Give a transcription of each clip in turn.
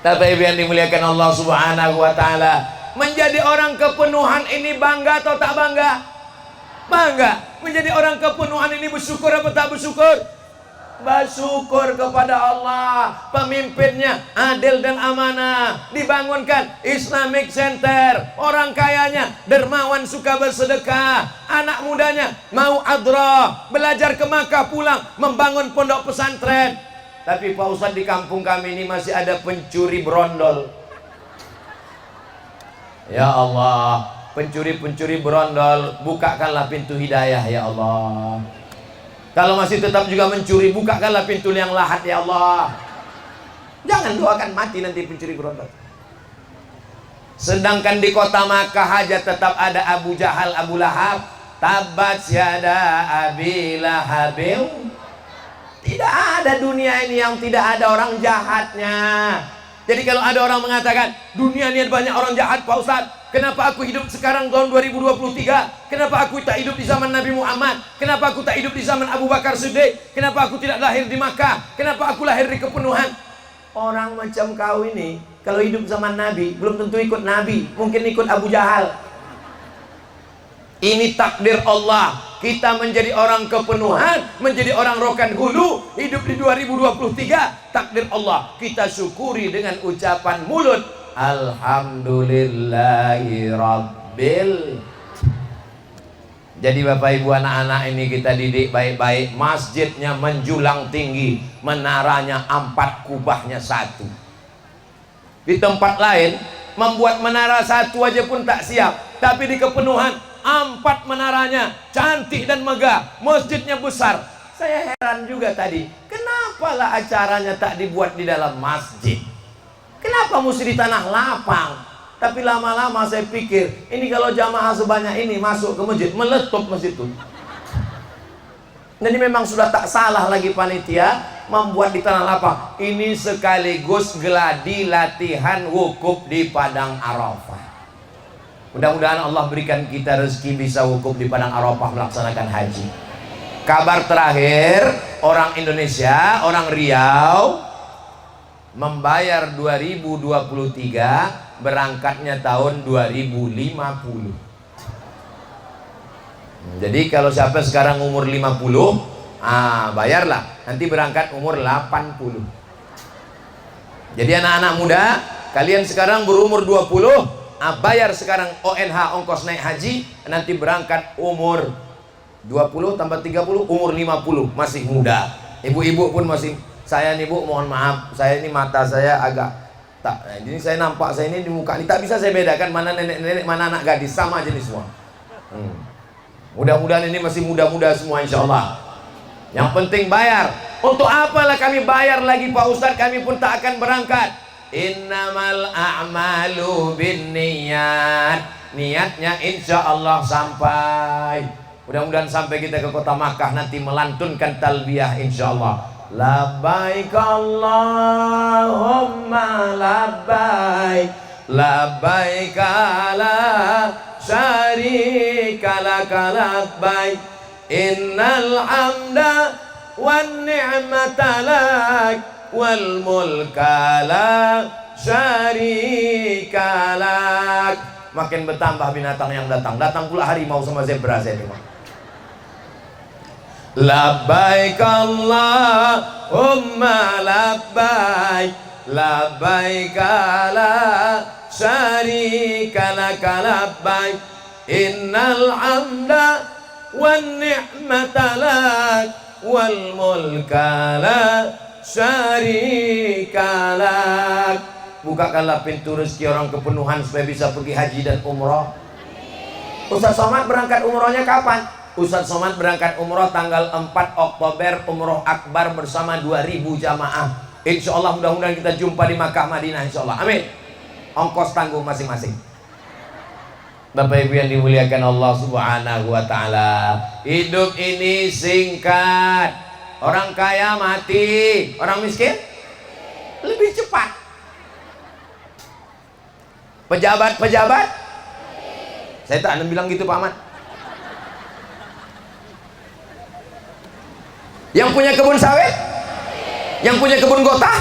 Tapi yang dimuliakan Allah Subhanahu wa taala, menjadi orang kepenuhan ini bangga atau tak bangga? Bangga. Menjadi orang kepenuhan ini bersyukur apa tak bersyukur? Bersyukur kepada Allah. Pemimpinnya adil dan amanah, dibangunkan Islamic Center, orang kayanya dermawan, suka bersedekah, anak mudanya mau adroh, belajar ke Makkah, pulang membangun pondok pesantren. Tapi Pak Ustadz, di kampung kami ini masih ada pencuri berondol. Ya Allah, pencuri-pencuri berondol, bukakanlah pintu hidayah ya Allah. Kalau masih tetap juga mencuri, bukakanlah pintu yang lahat ya Allah. Jangan doakan mati nanti pencuri berondol. Sedangkan di kota Makkah aja tetap ada Abu Jahal, Abu Lahab. Tabat yada Abi Lahabil. Tidak ada dunia ini yang tidak ada orang jahatnya. Jadi kalau ada orang mengatakan dunia ini banyak orang jahat, Pak Ustadz, kenapa aku hidup sekarang tahun 2023? Kenapa aku tak hidup di zaman Nabi Muhammad? Kenapa aku tak hidup di zaman Abu Bakar Siddiq? Kenapa aku tidak lahir di Makkah? Kenapa aku lahir di kepenuhan? Orang macam kau ini kalau hidup zaman Nabi belum tentu ikut Nabi, mungkin ikut Abu Jahal. Ini takdir Allah. Kita menjadi orang kepenuhan, menjadi orang rokan hulu, hidup di 2023, takdir Allah. Kita syukuri dengan ucapan mulut, Alhamdulillahi Rabbil. Jadi Bapak Ibu, anak-anak ini kita didik baik-baik. Masjidnya menjulang tinggi, menaranya 4, kubahnya 1. Di tempat lain membuat menara 1 aja pun tak siap, tapi di kepenuhan 4 menaranya, cantik dan megah, masjidnya besar. Saya heran juga tadi, kenapa lah acaranya tak dibuat di dalam masjid? Kenapa mesti di tanah lapang? Tapi lama-lama saya pikir, ini kalau jamaah sebanyak ini masuk ke masjid, meletup masjid itu. Jadi memang sudah tak salah lagi panitia membuat di tanah lapang. Ini sekaligus geladi latihan wukuf di Padang Arafah. Mudah-mudahan Allah berikan kita rezeki bisa wukuf di Padang Arafah melaksanakan haji. Kabar terakhir, orang Indonesia, orang Riau membayar 2023, berangkatnya tahun 2050. Jadi kalau siapa sekarang umur 50, bayarlah, nanti berangkat umur 80. Jadi anak-anak muda, kalian sekarang berumur 20, bayar sekarang ONH, ongkos naik haji, nanti berangkat umur 20 tambah 30, umur 50, masih muda. Ibu-ibu pun masih, saya nih Bu, mohon maaf, saya ini mata saya agak tak, ini saya nampak, saya ini di muka ini tak bisa saya bedakan mana nenek-nenek, mana anak gadis, sama jenis semua. Mudah-mudahan ini masih muda-muda semua insya Allah. Yang penting bayar. Untuk apalah kami bayar lagi Pak Ustadz, kami pun tak akan berangkat. Innamal a'malu binniyat. Niatnya insya Allah sampai. Mudah-mudahan sampai kita ke kota Makkah nanti melantunkan talbiyah insya Allah. Labbaik Allahumma labbaik, labbaik la syarika laka labbaik, innal hamda wan ni'mata lak wal mulka la syarika lak. Makin bertambah binatang yang datang. Datang pula harimau sama zebra saya tengok. Labbaik Allahumma labbaik, labbaik la syarika laka labbaik, innal hamda wan ni'mata lak wal mulka la syarika lak. Bukakanlah pintu rezeki orang kepenuhan supaya bisa pergi haji dan umroh. Ustaz Somad berangkat umrohnya kapan? Ustaz Somad berangkat umroh tanggal 4 Oktober, umroh akbar bersama 2000 jamaah. Insya Allah mudah-mudahan kita jumpa di Makkah Madinah insya Allah. Amin. Ongkos tanggung masing-masing. Bapak Ibu yang dimuliakan Allah Subhanahu wa taala, hidup ini singkat. Orang kaya mati, orang miskin lebih cepat. Pejabat-pejabat, saya tak ada bilang gitu Pak Ahmad. Yang punya kebun sawit, yang punya kebun gotah,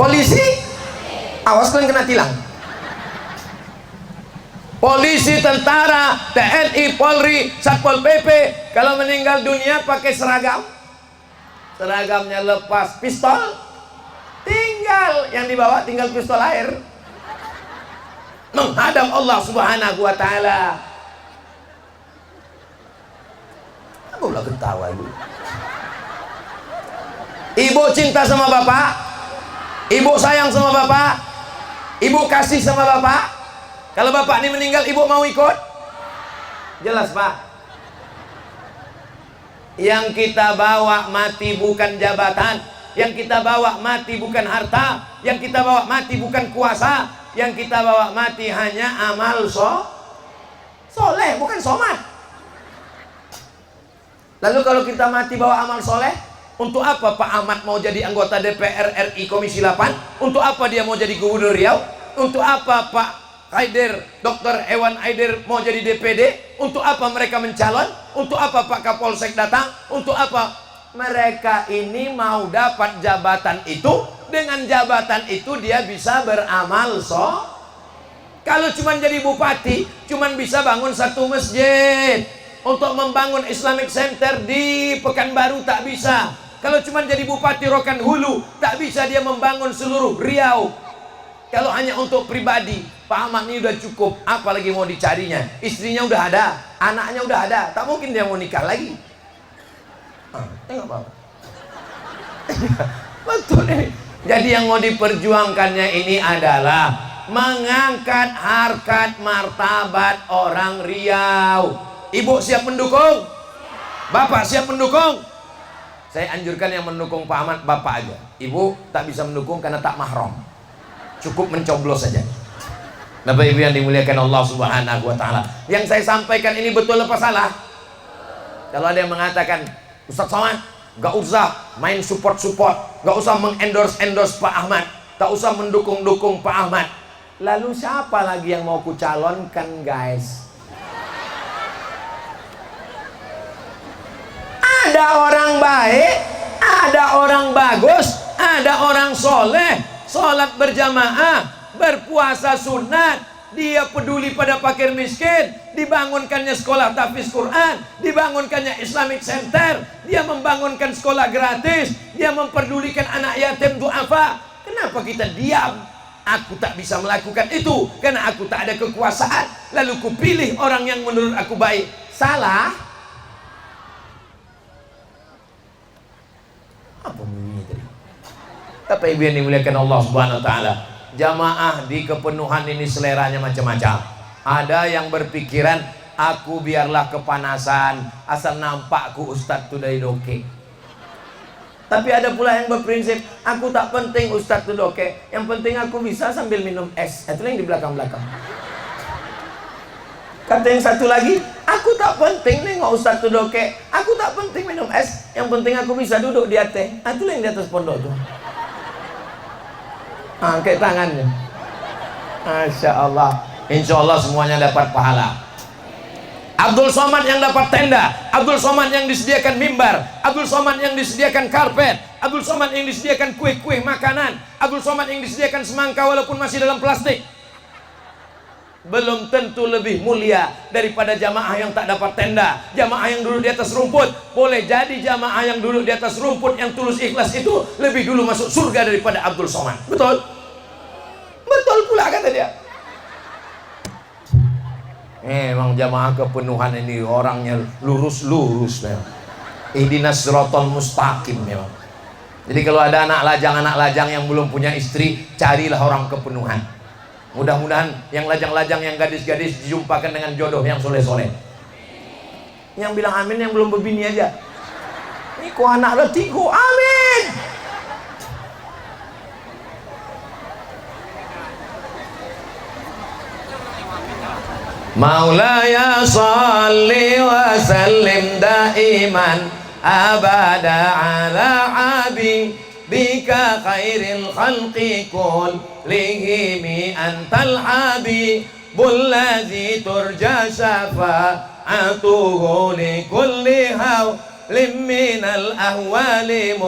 polisi, awas kalian kena tilang. Polisi, tentara, TNI, Polri, Satpol PP kalau meninggal dunia pakai seragam, seragamnya lepas, pistol tinggal, yang dibawa tinggal pistol air, menghadap Allah Subhanahu wa Ta'ala. Apa ulah ketawa ibu? Ibu cinta sama bapak, ibu sayang sama bapak, ibu kasih sama bapak. Kalau bapak ini meninggal, ibu mau ikut? Jelas pak. Yang kita bawa mati bukan jabatan, yang kita bawa mati bukan harta, yang kita bawa mati bukan kuasa, yang kita bawa mati hanya amal soleh, bukan somat. Lalu kalau kita mati bawa amal soleh, untuk apa Pak Ahmad mau jadi anggota DPR RI Komisi 8? Untuk apa dia mau jadi Gubernur Riau? Untuk apa Pak Haider, Dr. Ewan Haider mau jadi DPD? Untuk apa mereka mencalon? Untuk apa Pak Kapolsek datang? Untuk apa? Mereka ini mau dapat jabatan itu, dengan jabatan itu dia bisa beramal Kalau cuma jadi bupati, cuma bisa bangun satu masjid. Untuk membangun Islamic Center di Pekanbaru tak bisa. Kalau cuma jadi bupati Rokan Hulu, tak bisa dia membangun seluruh Riau. Kalau hanya untuk pribadi, Pak Ahmad ini udah cukup, apalagi mau dicarinya. Istrinya udah ada, anaknya udah ada, tak mungkin dia mau nikah lagi. Tengok Pak. Betul ini. Jadi yang mau diperjuangkannya ini adalah mengangkat harkat martabat orang Riau. Ibu siap mendukung? Bapak siap mendukung? Saya anjurkan yang mendukung Pak Ahmad bapak aja. Ibu tak bisa mendukung karena tak mahram. Cukup mencoblos saja. Bapak Ibu yang dimuliakan Allah Subhanahu wa Ta'ala, yang saya sampaikan ini betul apa salah? Kalau ada yang mengatakan, Ustaz Somad gak usah main support, gak usah mengendorse Pak Ahmad, gak usah mendukung Pak Ahmad, lalu siapa lagi yang mau kucalonkan guys? Ada orang baik, ada orang bagus, ada orang soleh, sholat berjamaah, berpuasa sunat, dia peduli pada fakir miskin, dibangunkannya sekolah tahfiz Quran, dibangunkannya Islamic Center, dia membangunkan sekolah gratis, dia memperdulikan anak yatim duafa. Kenapa kita diam? Aku tak bisa melakukan itu karena aku tak ada kekuasaan, lalu kupilih orang yang menurut aku baik. Salah? Apa bunyinya tadi? Bapak Ibu yang dimuliakan Allah Subhanahu wa Ta'ala, jamaah di kepenuhan ini seleranya macam-macam. Ada yang berpikiran, aku biarlah kepanasan, asal nampakku Ustadz tu dari doke. Tapi ada pula yang berprinsip, aku tak penting Ustadz tu doke, yang penting aku bisa sambil minum es. Itu yang di belakang-belakang. Kata yang satu lagi, aku tak penting nengok Ustadz tu doke, aku tak penting minum es, yang penting aku bisa duduk di atas. Itu yang di atas pondok tu. Angkat tangannya. Masya Allah. Insya Allah semuanya dapat pahala. Abdul Somad yang dapat tenda, Abdul Somad yang disediakan mimbar, Abdul Somad yang disediakan karpet, Abdul Somad yang disediakan kue-kue makanan, Abdul Somad yang disediakan semangka walaupun masih dalam plastik, belum tentu lebih mulia daripada jamaah yang tak dapat tenda, jamaah yang duduk di atas rumput. Boleh jadi jamaah yang duduk di atas rumput yang tulus ikhlas itu lebih dulu masuk surga daripada Abdul Somad. Betul? Betul pula kata dia. Emang jamaah kepenuhan ini orangnya lurus-lurus memang. Ihdinas siratal mustaqim memang. Jadi kalau ada anak lajang yang belum punya istri, carilah orang kepenuhan. Mudah-mudahan yang lajang-lajang, yang gadis-gadis dijumpakan dengan jodoh yang soleh-soleh. Yang bilang amin yang belum berbini aja. Ini kok anak letiku, amin. Maulaya salli wa sallim daiman abada ala habibika khairil khalqi kullihim antal habibul ladzi turja syafa'atuhu li kulli hawlim minal ahwali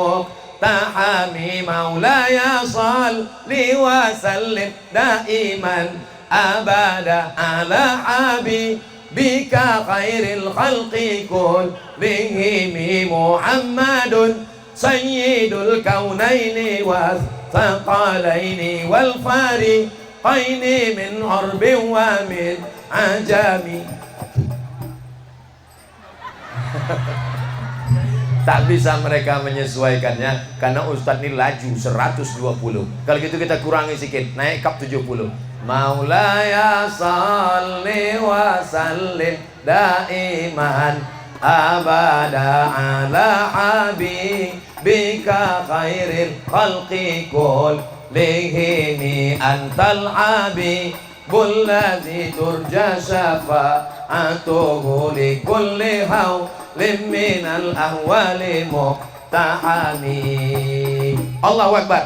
muqtahami maulaya salli wa sallim daiman abada ala habibika khairil khalqi kullihim Muhammadun sayyidul kaunaini wa thaqalaini wal fariqaini min urbin wa min ajami. Tak bisa mereka menyesuaikannya karena Ustadz ini laju 120. Kalau gitu kita kurangi sedikit, naik kap 70. Maulaya salli wa sallim daiman abada ala habibika khairil khalqi kullihim antal habibul ladzi turja syafa'atuhu li kulli hawlin minal ahwali muqtahami. Allahu Akbar.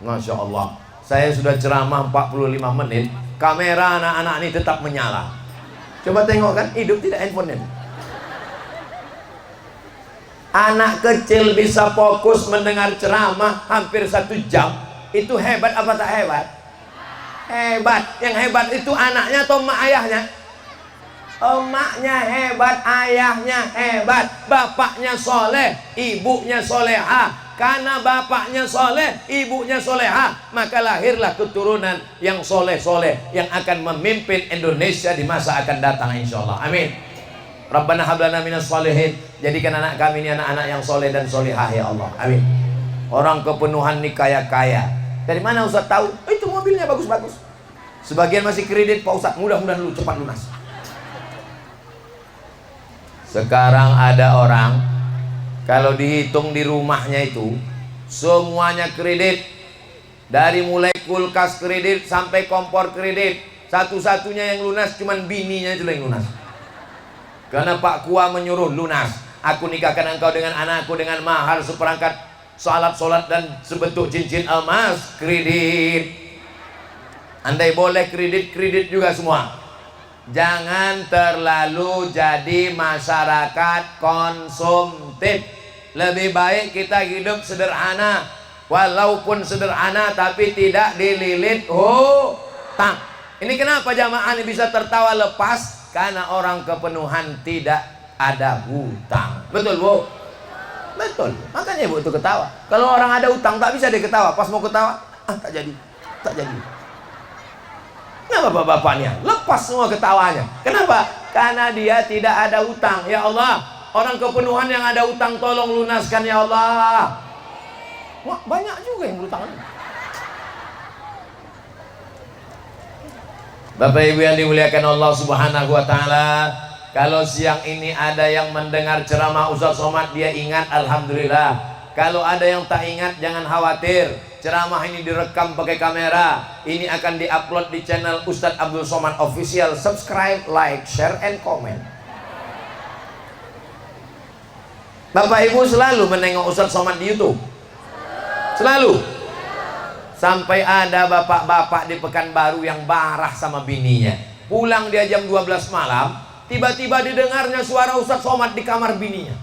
Masya Allah. Saya sudah ceramah 45 menit, kamera anak-anak ini tetap menyala. Coba tengok kan, hidup tidak handphonenya. Anak kecil bisa fokus mendengar ceramah hampir 1 jam. Itu hebat apa tak hebat? Hebat. Yang hebat itu anaknya atau emak ayahnya? Emaknya hebat, ayahnya hebat. Bapaknya soleh, ibunya solehah. Karena bapaknya soleh, ibunya solehah, maka lahirlah keturunan yang soleh-soleh yang akan memimpin Indonesia di masa akan datang, insya Allah. Amin. Rabbana hablana minas solihin. Jadikan anak kami ini anak-anak yang soleh dan solehah, ya Allah. Amin. Orang kepenuhan nih kaya-kaya. Dari mana Ustaz tahu? Oh, itu mobilnya bagus-bagus. Sebagian masih kredit Pak Ustaz. Mudah-mudahan lu cepat lunas. Sekarang ada orang, kalau dihitung di rumahnya itu semuanya kredit. Dari mulai kulkas kredit sampai kompor kredit. Satu-satunya yang lunas cuman bininya itu yang lunas. Karena Pak Kua menyuruh lunas. Aku nikahkan engkau dengan anakku dengan mahar seperangkat salat dan sebentuk cincin emas. Kredit. Andai boleh kredit juga semua. Jangan terlalu jadi masyarakat konsumtif. Lebih baik kita hidup sederhana. Walaupun sederhana tapi tidak dililit hutang. Ini kenapa jamaah ini bisa tertawa lepas? Karena orang kepenuhan tidak ada hutang. Betul Bu? Betul. Makanya Bu itu ketawa. Kalau orang ada hutang tak bisa dia ketawa. Pas mau ketawa, tak jadi. Kenapa bapak-bapaknya? Lepas semua ketawanya. Kenapa? Karena dia tidak ada hutang. Ya Allah, orang kepenuhan yang ada hutang tolong lunaskan ya Allah. Wah, banyak juga yang berutang. Bapak Ibu yang dimuliakan Allah Subhanahu wa taala, kalau siang ini ada yang mendengar ceramah Ustaz Somad dia ingat, alhamdulillah. Kalau ada yang tak ingat jangan khawatir. Ceramah ini direkam pakai kamera. Ini akan diupload di channel Ustadz Abdul Somad Official. Subscribe, like, share, and comment. Bapak Ibu selalu menengok Ustadz Somad di YouTube. Selalu. Sampai ada bapak-bapak di Pekanbaru yang marah sama bininya. Pulang dia jam 12 malam, tiba-tiba didengarnya suara Ustadz Somad di kamar bininya.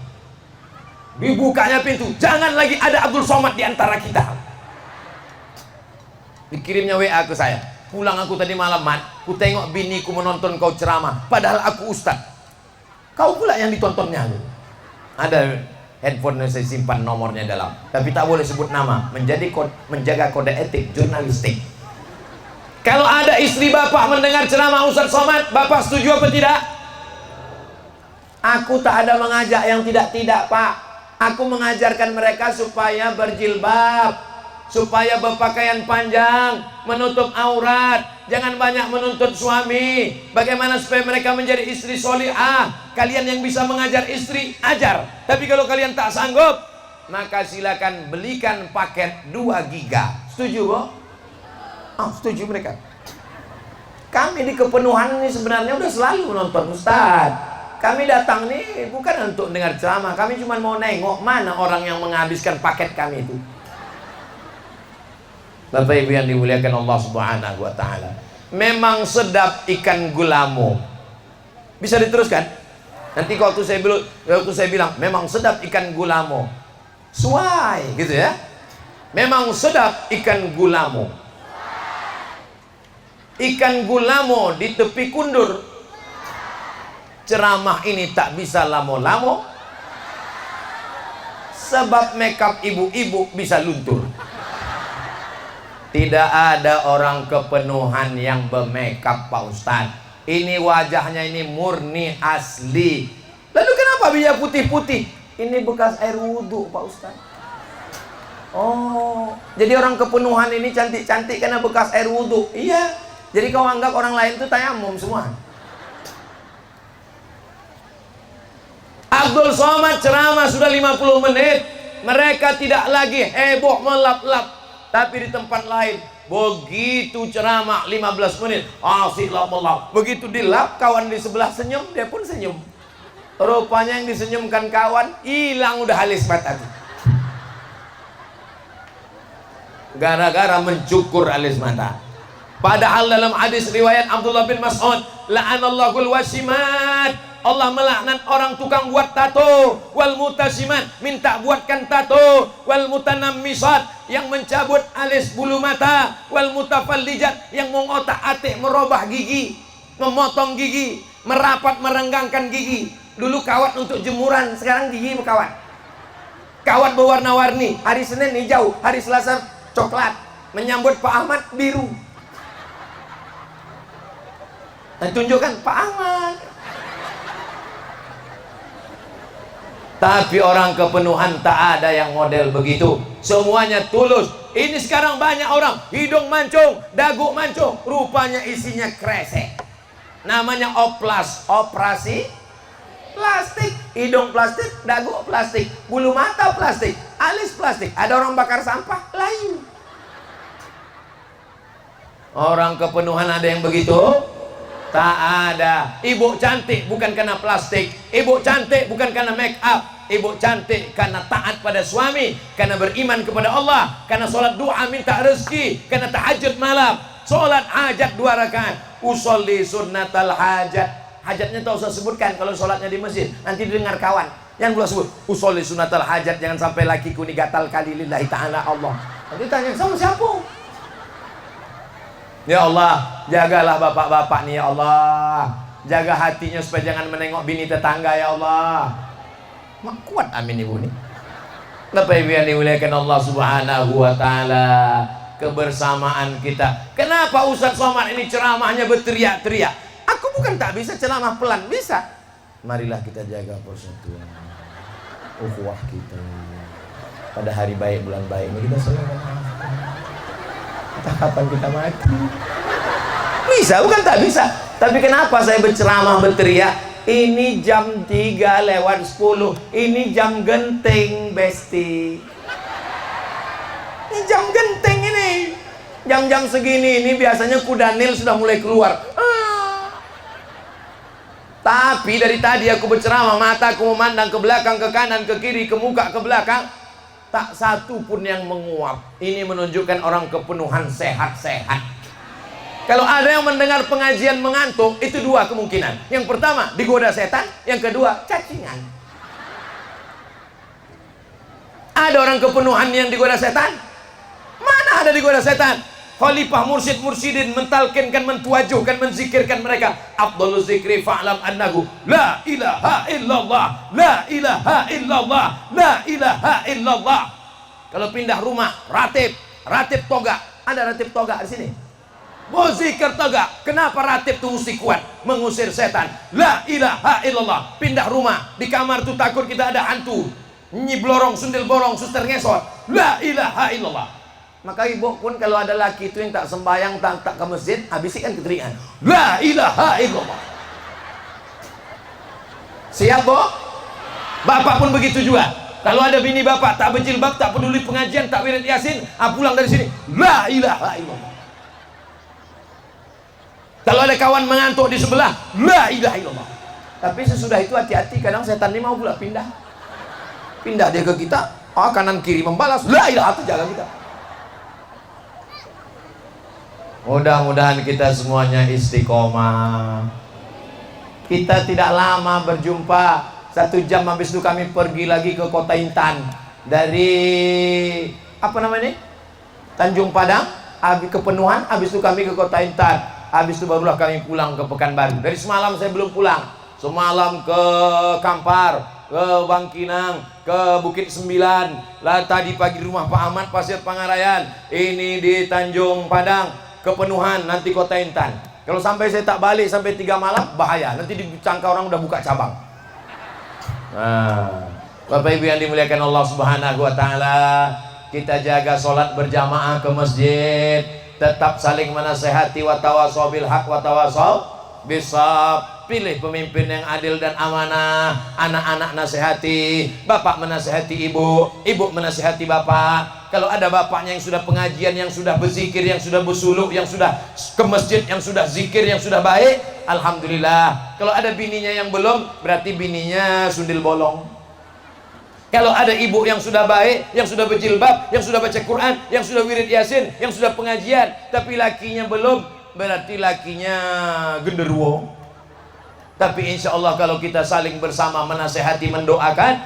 Dibukanya pintu, jangan lagi ada Abdul Somad di antara kita. Dikirimnya WA ke saya. Pulang aku tadi malam, Mat, ku tengok biniku menonton kau ceramah, padahal aku ustaz. Kau pula yang ditontonnya. Ada handphone yang saya simpan nomornya dalam, tapi tak boleh sebut nama, menjaga kode etik jurnalistik. Kalau ada istri bapak mendengar ceramah Ustaz Somad, bapak setuju apa tidak? Aku tak ada mengajak yang tidak-tidak, Pak. Aku mengajarkan mereka supaya berjilbab, supaya berpakaian panjang, menutup aurat, jangan banyak menuntut suami. Bagaimana supaya mereka menjadi istri solihah? Kalian yang bisa mengajar istri, ajar. Tapi kalau kalian tak sanggup, maka silakan belikan paket 2 giga. Setuju, Bu? Oh, setuju mereka. Kami di kepenuhan ini sebenarnya udah selalu menonton Ustaz. Kami datang nih bukan untuk dengar ceramah, kami cuma mau nengok mana orang yang menghabiskan paket kami itu. Bapak Ibu yang dimuliakan Allah Subhanahu wa taala. Memang sedap ikan gulamo. Bisa diteruskan? Nanti waktu saya bilang memang sedap ikan gulamo. Suai gitu ya. Memang sedap ikan gulamo. Ikan gulamo di tepi kundur. Ceramah ini tak bisa lamo-lamo, sebab makeup ibu-ibu bisa luntur. Tidak ada orang kepenuhan yang bermakeup Pak Ustadz. Ini wajahnya ini murni asli. Lalu kenapa dia putih-putih? Ini bekas air wudhu Pak Ustadz. Oh, jadi orang kepenuhan ini cantik-cantik karena bekas air wudhu. Iya. Jadi kau anggap orang lain itu tayamum semua. Abdul Somad ceramah sudah 50 menit. Mereka tidak lagi heboh melap-lap. Tapi di tempat lain begitu ceramah 15 menit asik lap-lap. Begitu dilap, kawan di sebelah senyum, dia pun senyum. Rupanya yang disenyumkan kawan hilang udah alis mata. Gara-gara mencukur alis mata. Padahal dalam hadis riwayat Abdullah bin Mas'ud, la'anallahul wasimat. Allah melaknat orang tukang buat tato, wal mutasiman, minta buatkan tato, wal mutanammisat, yang mencabut alis bulu mata, wal mutafallijat, yang mengotak-atik merubah gigi, memotong gigi, merapat merenggangkan gigi. Dulu kawat untuk jemuran, sekarang gigi kawat. Kawat berwarna-warni, hari Senin hijau, hari Selasa coklat, menyambut Pak Ahmad biru. Dan tunjukkan Pak Ahmad. Tapi orang kepenuhan tak ada yang model begitu. Semuanya tulus. Ini sekarang banyak orang hidung mancung, dagu mancung, rupanya isinya kresek. Namanya oplas, operasi plastik. Hidung plastik, dagu plastik, bulu mata plastik, alis plastik. Ada orang bakar sampah, layu. Orang kepenuhan ada yang begitu? Tak ada. Ibu cantik bukan karena plastik. Ibu cantik bukan karena make up. Ibu cantik karena taat pada suami, karena beriman kepada Allah, karena sholat doa minta rezeki, karena tahajud malam, sholat hajat 2 rakaat. Usolli sunnatal hajat. Hajatnya tak usah sebutkan kalau sholatnya di masjid, nanti didengar kawan. Yang belum sebut usolli sunnatal hajat, jangan sampai lakiku ni gatal kali lillahi ta'ala Allah. Nanti tanya sama siapa? Ya Allah, jagalah bapak-bapak nih ya Allah. Jaga hatinya supaya jangan menengok bini tetangga ya Allah. Mak kuat amin ibu nih. Bapak ibu yang dimuliakan Allah subhanahu wa ta'ala, kebersamaan kita. Kenapa Ustaz Somad ini ceramahnya berteriak-teriak? Aku bukan tak bisa ceramah pelan, bisa. Marilah kita jaga persatuan ukhuwah kita. Pada hari baik, bulan baik ini kita selalu memaafkan. Entah kapan kita mati. Bisa, bukan tak bisa. Tapi kenapa saya berceramah berteriak? Ini jam 3:10. Ini jam genting, besti. Ini jam genting ini. Jam-jam segini ini biasanya kuda nil sudah mulai keluar. Tapi dari tadi aku berceramah, mataku memandang ke belakang, ke kanan, ke kiri, ke muka, ke belakang. Tak satu pun yang menguap. Ini menunjukkan orang kepenuhan sehat-sehat. Kalau ada yang mendengar pengajian mengantuk, itu 2 kemungkinan. Yang pertama, digoda setan. Yang kedua, cacingan. Ada orang kepenuhan yang digoda setan? Mana ada digoda setan? Khalifah mursyid-mursyidin mentalkinkan, mentuajuhkan, menzikirkan mereka. Afdhalu zikri fa'lam annahu la ilaha illallah, la ilaha illallah, la ilaha illallah. Kalau pindah rumah, ratib toga. Ada ratib toga di sini? Zikir toga. Kenapa ratib itu mesti kuat? Mengusir setan. La ilaha illallah. Pindah rumah, di kamar tuh takut kita ada hantu. Nyi blorong, sundel borong, suster ngesot. La ilaha illallah. Maka ibu pun kalau ada laki itu yang tak sembahyang, tak ke masjid, habiskan keterikan. La ilaha illallah. Siap, Bu? Bapak pun begitu juga. Kalau ada bini bapak tak berjilbab, tak peduli pengajian, tak wirid yasin, pulang dari sini, la ilaha illallah. Kalau ada kawan mengantuk di sebelah, la ilaha illallah. Tapi sesudah itu hati-hati, kadang setan ini mau pula pindah dia ke kita, kanan kiri membalas, la ilaha, jaga kita. Mudah-mudahan kita semuanya istiqomah. Kita tidak lama berjumpa, 1 jam habis itu kami pergi lagi ke kota Intan. dari apa namanya, Tanjung Padang, habis kepenuhan, habis itu kami ke Kota Intan, habis itu barulah kami pulang ke Pekanbaru. Dari semalam saya belum pulang, semalam ke Kampar, ke Bangkinang, ke Bukit Sembilan, lah tadi pagi rumah Pak Ahmad Pasir Pangarayan, ini di Tanjung Padang, kepenuhan, nanti Kota Intan. Kalau sampai saya tak balik sampai 3 malam, bahaya, nanti dicangka orang udah buka cabang. Nah, Bapak Ibu yang dimuliakan Allah Subhanahu wa taala, kita jaga sholat berjamaah ke masjid, tetap saling menasehati, wa tawasau bil haq wa tawasau bisab. Pilih pemimpin yang adil dan amanah. Anak-anak nasihati, bapak menasihati ibu, ibu menasihati bapak. Kalau ada bapaknya yang sudah pengajian, yang sudah berzikir, yang sudah bersuluk, yang sudah ke masjid, yang sudah zikir, yang sudah baik, alhamdulillah. Kalau ada bininya yang belum, berarti bininya sundil bolong. Kalau ada ibu yang sudah baik, yang sudah berjilbab, yang sudah baca Quran, yang sudah wirid yasin, yang sudah pengajian, tapi lakinya belum, berarti lakinya genderuwo. Tapi insya Allah kalau kita saling bersama menasehati, mendoakan,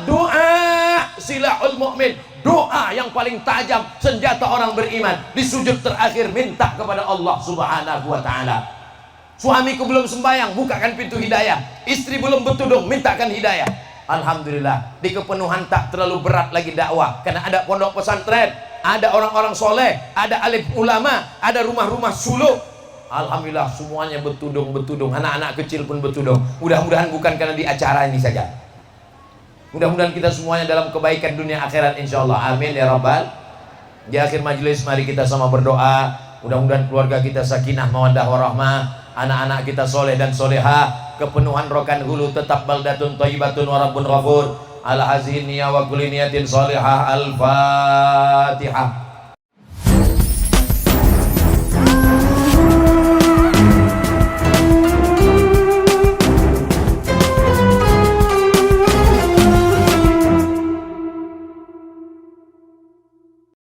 doa silahul mu'min, doa yang paling tajam senjata orang beriman. Di sujud terakhir minta kepada Allah Subhanahu wa taala. Suamiku belum sembahyang, bukakan pintu hidayah. Istri belum bertudung, mintakan hidayah. Alhamdulillah, di kepenuhan tak terlalu berat lagi dakwah, karena ada pondok pesantren, ada orang-orang soleh, ada alim ulama, ada rumah-rumah suluk. Alhamdulillah semuanya bertudung, anak-anak kecil pun bertudung. Mudah-mudahan bukan karena di acara ini saja. Mudah-mudahan kita semuanya dalam kebaikan dunia akhirat insyaallah. Amin ya rabbal. Di akhir majelis mari kita sama berdoa. Mudah-mudahan keluarga kita sakinah mawaddah warahmah, anak-anak kita soleh dan soleha, kepenuhan rokan hulu tetap baldatun thayyibatun wa rabbun ghafur. Ala hazihi niyya wa kulli niyatin salihah. Al-Fatihah.